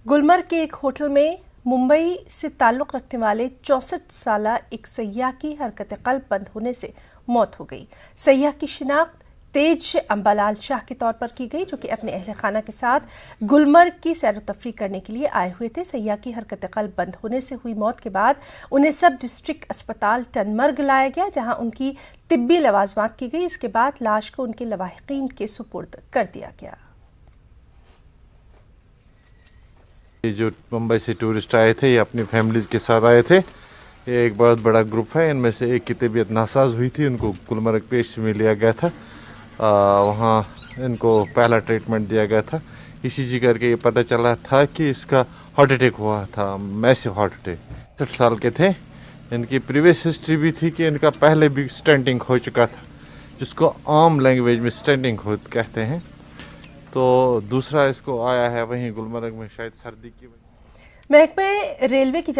गुलमर्ग के एक होटल में मुंबई से ताल्लुक़ रखने वाले 64 साला एक सैयाह की हरकत क़ल्ब बंद होने से मौत हो गई। सैयाह की शिनाख्त तेज अंबालाल शाह के तौर पर की गई, जो कि अपने अहल खाना के साथ गुलमर्ग की सैर तफरी करने के लिए आए हुए थे। सैयाह की हरकत क़ल्ब बंद होने से हुई मौत के बाद उन्हें सब डिस्ट्रिक्ट अस्पताल टनमर्ग लाया गया, जहां उनकी तिब्बी लवाजमात की गई। इसके बाद लाश को उनके लवाहिकीन के सुपुर्द कर दिया गया। जो मुंबई से टूरिस्ट आए थे, ये अपनी फैमिलीज के साथ आए थे। ये एक बहुत बड़ा ग्रुप है। इनमें से एक की तबीयत नासाज हुई थी, उनको गुलमर्ग पेश में लिया गया था। वहाँ इनको पहला ट्रीटमेंट दिया गया था। ECG करके ये पता चला था कि इसका हार्ट अटैक हुआ था, मैसिव हार्ट अटैक। 60 साल के थे। इनकी प्रीवियस हिस्ट्री भी थी कि इनका पहले भी स्टेंटिंग हो चुका था, जिसको आम लैंग्वेज में स्टेंटिंग कहते हैं। तो दूसरा इसको आया है वहीं गुलमर्ग में, शायद सर्दी की वजह। महकमे रेलवे की